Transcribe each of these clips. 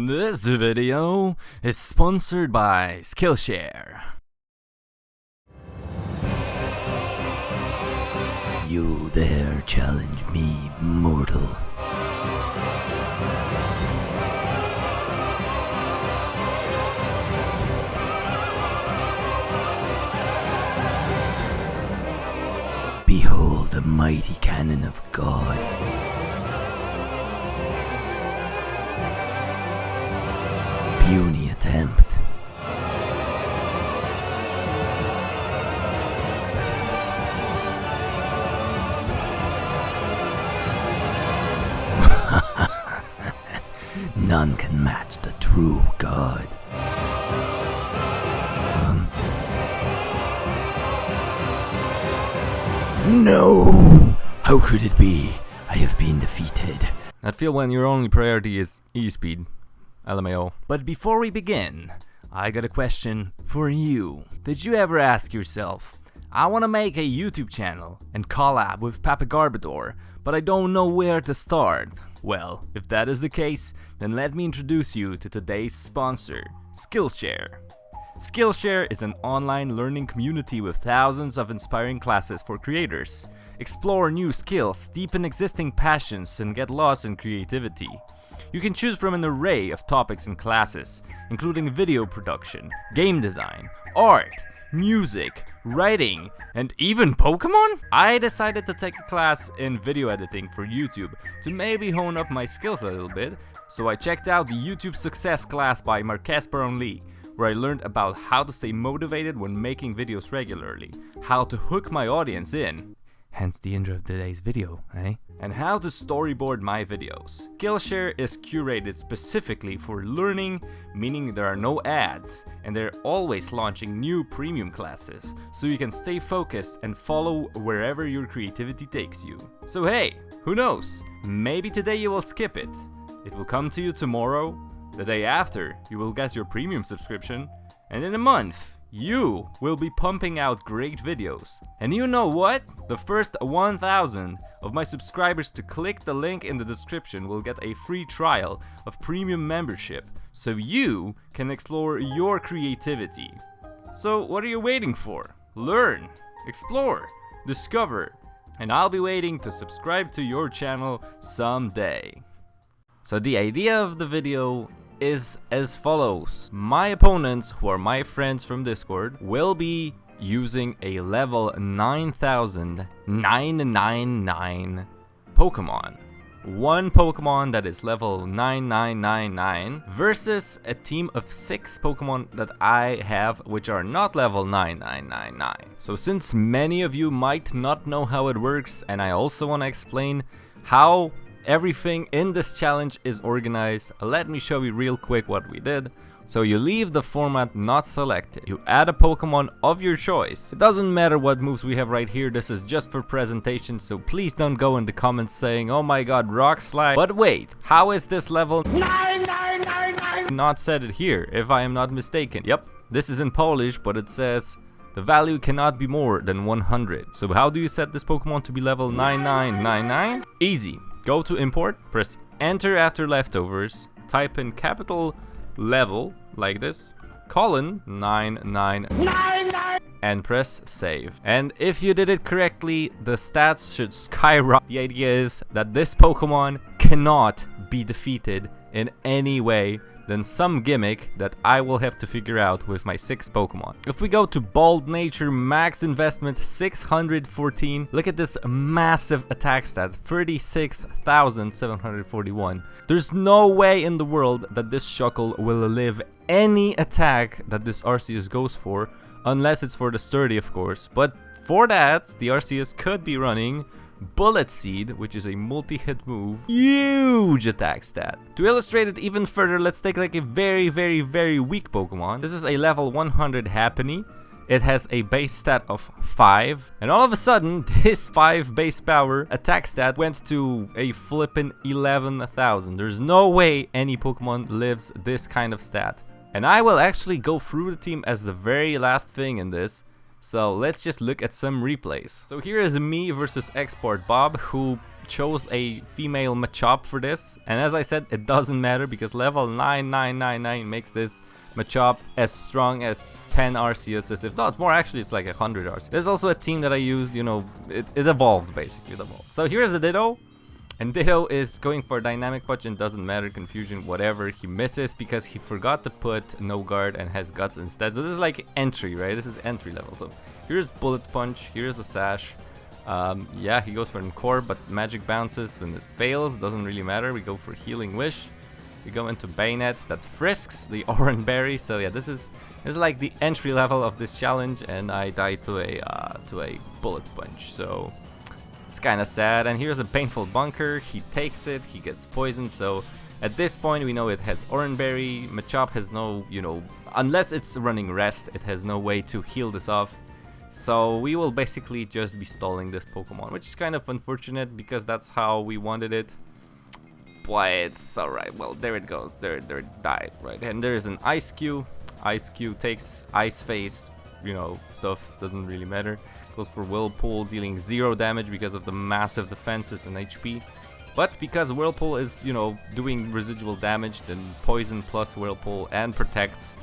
This video is sponsored by Skillshare. You dare challenge me, mortal? Behold the mighty cannon of God. Puny attempt. None can match the true God. No! How could it be? I have been defeated. I'd feel when your only priority is e-speed. LMAO. But before we begin, I got a question for you. Did you ever ask yourself, I want to make a YouTube channel and collab with Papa Garbodor, but I don't know where to start? Well, if that is the case, then let me introduce you to today's sponsor, Skillshare. Skillshare is an online learning community with thousands of inspiring classes for creators. Explore new skills, deepen existing passions, and get lost in creativity. You can choose from an array of topics and classes, including video production, game design, art, music, writing, and even Pokemon? I decided to take a class in video editing for YouTube to maybe hone up my skills a little bit, so I checked out the YouTube Success class by Marques Lee, where I learned about how to stay motivated when making videos regularly, how to hook my audience in, hence the intro of today's video, eh? And how to storyboard my videos. Skillshare is curated specifically for learning, meaning there are no ads, and they're always launching new premium classes, so you can stay focused and follow wherever your creativity takes you. So hey, who knows? Maybe today you will skip it. It will come to you tomorrow, the day after you will get your premium subscription, and in a month, you will be pumping out great videos. And you know what? The first 1,000 of my subscribers to click the link in the description will get a free trial of premium membership, so you can explore your creativity. So what are you waiting for? Learn, explore, discover, and I'll be waiting to subscribe to your channel someday. So the idea of the video is as follows. My opponents, who are my friends from Discord, will be using a level 9,999 Pokemon. One Pokemon that is level 9999 versus a team of 6 Pokemon that I have which are not level 9999. So since many of you might not know how it works, and I also want to explain how everything in this challenge is organized, let me show you real quick what we did. So you leave the format not selected. You add a Pokemon of your choice. It doesn't matter what moves we have right here, this is just for presentation, so please don't go in the comments saying, oh my god, Rock Slide. But wait, how is this level 9999 not set it here, if I am not mistaken? Yep, this is in Polish, but it says the value cannot be more than 100. So how do you set this Pokemon to be level 9999? Easy. Go to import, press enter after leftovers, type in capital level, like this, colon 9999, and press save. And if you did it correctly, the stats should skyrocket. The idea is that this Pokemon cannot be defeated in any way than some gimmick that I will have to figure out with my 6 Pokemon. If we go to bold nature, max investment 614, look at this massive attack stat, 36,741. There's no way in the world that this Shuckle will live any attack that this Arceus goes for, unless it's for the sturdy, of course. But for that, the Arceus could be running Bullet Seed, which is a multi-hit move, huge attack stat. To illustrate it even further, let's take like a very weak Pokemon. This is a level 100 Happiny. It has a base stat of 5, and all of a sudden this 5 base power attack stat went to a flippin' 11,000. There's no way any Pokemon lives this kind of stat. And I will actually go through the team as the very last thing in this. So let's just look at some replays. So here is me versus Export Bob, who chose a female Machop for this, and as I said, it doesn't matter because level 9999 makes this Machop as strong as 10 Arceuses, if not more. Actually, it's like 100 Arceus. There's also a team that I used, you know, it evolved basically, it evolved. So here's a Ditto, and Ditto is going for Dynamic Punch and doesn't matter, Confusion, whatever. He misses because he forgot to put No Guard and has Guts instead. So this is like entry, right? This is entry level. So here's Bullet Punch, here's the Sash. Yeah, he goes for Encore, but Magic bounces and it fails, doesn't really matter. We go for Healing Wish. We go into Bayonet that frisks the Oran Berry. So yeah, this is like the entry level of this challenge, and I died to a Bullet Punch. So it's kind of sad. And here's a Painful Bunker. He takes it, he gets poisoned. So at this point we know it has Oran Berry. Machop has no, you know, unless it's running Rest, it has no way to heal this off. So we will basically just be stalling this Pokemon, which is kind of unfortunate because that's how we wanted it. But it's alright. Well, there it goes. There it died, right? And there's an Ice Cube. Ice Cube takes Ice Face, you know, stuff. Doesn't really matter. Goes for Whirlpool, dealing 0 damage because of the massive defenses and HP. But because Whirlpool is, you know, doing residual damage, then Poison plus Whirlpool and protects.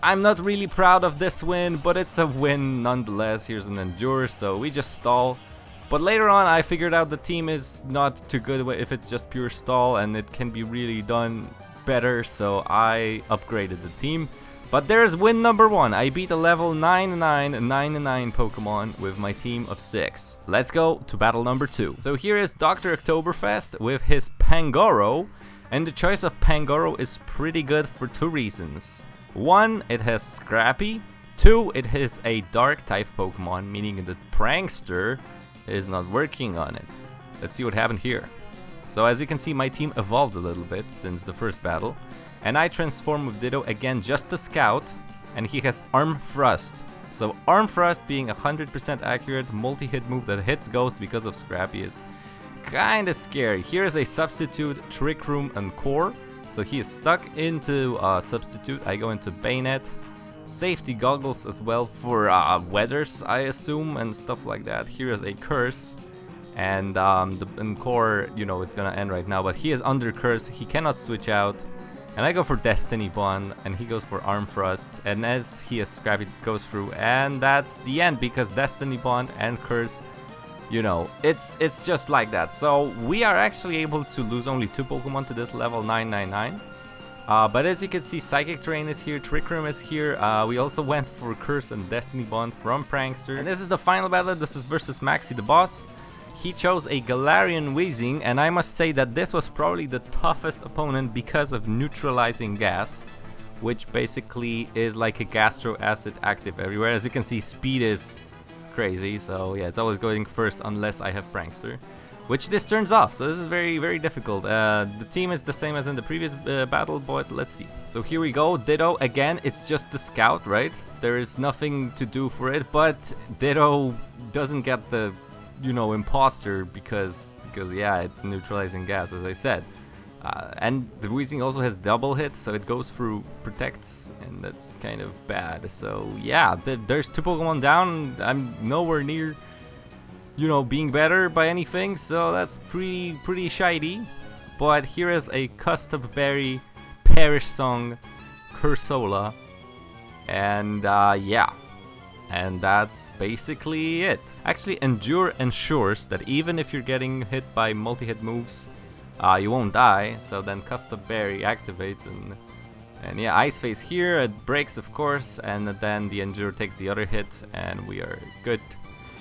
I'm not really proud of this win, but it's a win nonetheless. Here's an Endure, so we just stall. But later on I figured out the team is not too good if it's just pure stall, and it can be really done better, so I upgraded the team. But there's win number 1. I beat a level 9999 Pokemon with my team of 6. Let's go to battle number 2. So here is Dr. Oktoberfest with his Pangoro, and the choice of Pangoro is pretty good for 2 reasons. 1, it has Scrappy. 2, it is a dark type Pokemon, meaning that Prankster is not working on it. Let's see what happened here. So as you can see, my team evolved a little bit since the first battle, and I transform with Ditto again just to scout, and he has Arm Thrust. So Arm Thrust being 100% accurate multi-hit move that hits Ghost because of Scrappy is kinda scary. Here is a substitute Trick Room and Core. So he is stuck into substitute. I go into Bayonet. Safety goggles as well for weathers, I assume, and stuff like that. Here is a Curse. And the Encore, you know, it's gonna end right now. But he is under Curse. He cannot switch out. And I go for Destiny Bond, and he goes for Arm Thrust. And as he is Scrappy, it goes through. And that's the end, because Destiny Bond and Curse, you know, it's just like that. So we are actually able to lose only 2 Pokemon to this level 999. But as you can see, Psychic Terrain is here, Trick Room is here. We also went for Curse and Destiny Bond from Prankster. And this is the final battle. This is versus Maxi the boss. He chose a Galarian Weezing, and I must say that this was probably the toughest opponent because of neutralizing gas, which basically is like a Gastro Acid active everywhere. As you can see, speed is crazy, so yeah, it's always going first unless I have Prankster, which this turns off. So this is very, very difficult. The team is the same as in the previous battle, but let's see. So here we go. Ditto again. It's just the scout, right? There is nothing to do for it, but Ditto doesn't get the, you know, imposter because yeah, it's neutralizing gas, as I said. And the Weezing also has double hits, so it goes through protects, and that's kind of bad. So yeah, there's 2 Pokemon down. I'm nowhere near, you know, being better by anything, so that's pretty shady. But here is a Custom Berry, Perish Song, Cursola, and yeah. And that's basically it. Actually, Endure ensures that even if you're getting hit by multi-hit moves, you won't die. So then Custom Berry activates, and yeah, Ice Face here, it breaks of course, and then the Endure takes the other hit, and we are good.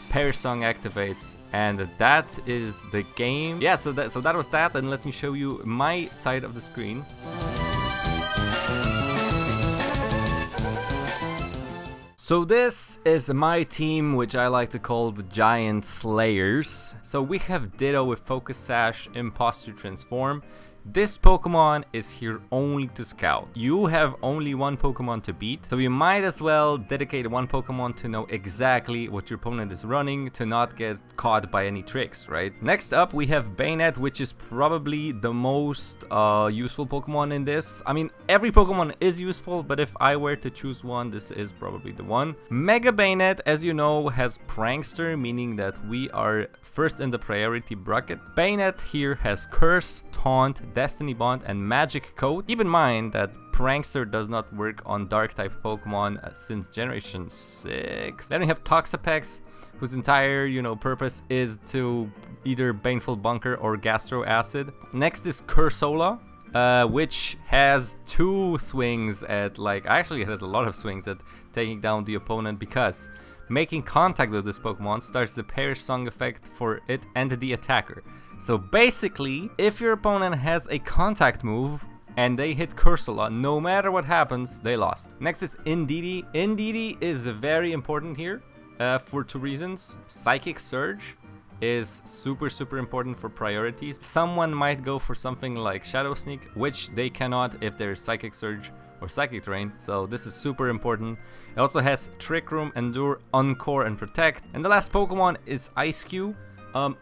Perish Song activates, and that is the game. Yeah, so that was that, and let me show you my side of the screen. So this is my team, which I like to call the Giant Slayers. So we have Ditto with Focus Sash, Imposter Transform. This Pokemon is here only to scout. You have only one Pokemon to beat, so you might as well dedicate one Pokemon to know exactly what your opponent is running to not get caught by any tricks, right? Next up, we have Bayonet, which is probably the most useful Pokemon in this. I mean, every Pokemon is useful, but if I were to choose one, this is probably the one. Mega Bayonet, as you know, has Prankster, meaning that we are first in the priority bracket. Bayonet here has Curse, Taunt, Destiny Bond, and Magic Coat. Keep in mind that Prankster does not work on Dark type Pokemon since Generation 6. Then we have Toxapex, whose entire, purpose is to either Baneful Bunker or Gastro Acid. Next is Cursola, which has 2 swings at, actually it has a lot of swings at taking down the opponent, because making contact with this Pokemon starts the Perish Song effect for it and the attacker. So basically, if your opponent has a contact move and they hit Cursola, no matter what happens, they lost. Next is Indeedee. Indeedee is very important here for 2 reasons. Psychic Surge is super important for priorities. Someone might go for something like Shadow Sneak, which they cannot if there's Psychic Surge or Psychic Terrain, so this is super important. It also has Trick Room, Endure, Encore, and Protect. And the last Pokemon is Ice-Q.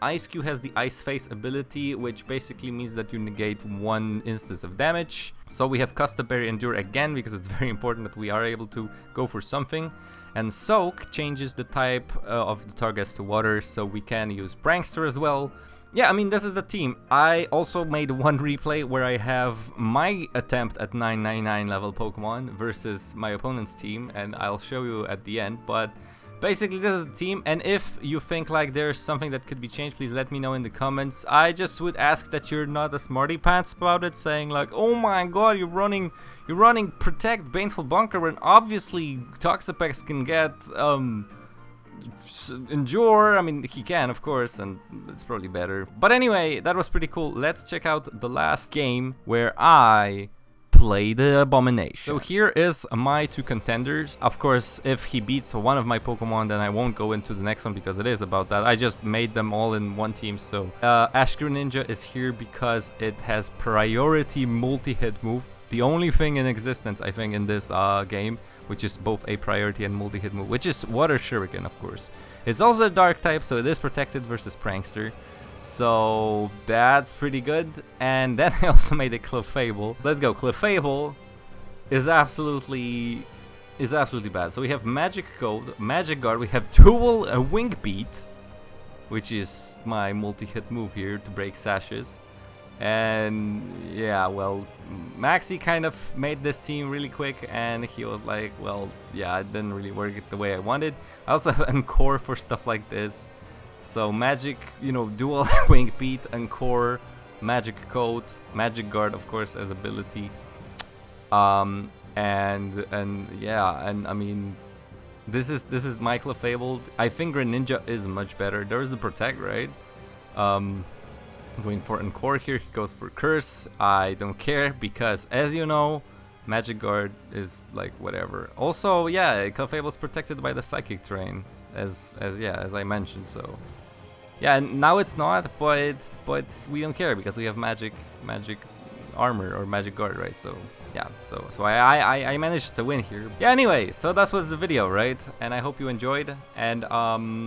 Ice-Q has the Ice Face ability, which basically means that you negate 1 instance of damage. So we have Custom Berry, Endure again, because it's very important that we are able to go for something. And Soak changes the type of the targets to water, so we can use Prankster as well. Yeah, I mean, this is the team. I also made one replay where I have my attempt at 999 level Pokemon versus my opponent's team, and I'll show you at the end. But basically, this is the team, and if you think like there's something that could be changed, please let me know in the comments. I just would ask that you're not a smarty pants about it, saying like, oh my god, you're running Protect, Baneful Bunker, when obviously Toxapex can get Endure. I mean, he can, of course, and it's probably better. But anyway, that was pretty cool. Let's check out the last game where I play the Abomination. So here is my 2 contenders. Of course, if he beats one of my Pokemon, then I won't go into the next one because it is about that. I just made them all in one team. So Ash Greninja is here because it has priority multi-hit move. The only thing in existence, I think, in this game, which is both a priority and multi-hit move, which is Water Shuriken, of course. It's also a Dark type, so it is protected versus Prankster. So that's pretty good. And then I also made a Clefable. Let's go. Clefable is absolutely bad. So we have Magic Coat, Magic Guard, we have Dual Wing Beat, which is my multi-hit move here to break sashes. And yeah, well, Maxi kind of made this team really quick, and he was like, well, yeah, it didn't really work the way I wanted. I also have Encore for stuff like this. So Magic, Dual Wing Beat, Encore, Magic Coat, Magic Guard, of course, as ability. And yeah, and I mean, this is my Clefable. I think Greninja is much better. There is the Protect, right? Going for Encore here, he goes for Curse. I don't care because, as you know, Magic Guard is like whatever. Also, yeah, Clefable is protected by the Psychic Terrain, as I mentioned. So, yeah, and now it's not, but we don't care because we have Magic Armor or Magic Guard, right? So yeah, so I managed to win here. Yeah, anyway, so that was the video, right? And I hope you enjoyed. And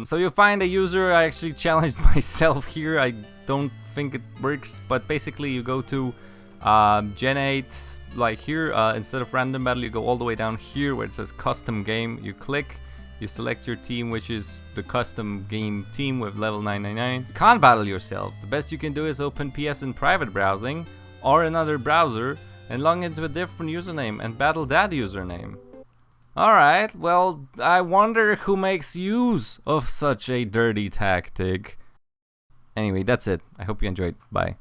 so you find a user. I actually challenged myself here. I don't think it works, but basically you go to Gen 8, like here, instead of random battle, you go all the way down here where it says custom game. You click, you select your team, which is the custom game team with level 999. You can't battle yourself. The best you can do is open PS in private browsing or another browser and log into a different username and battle that username. Alright, well, I wonder who makes use of such a dirty tactic. Anyway, that's it. I hope you enjoyed. Bye.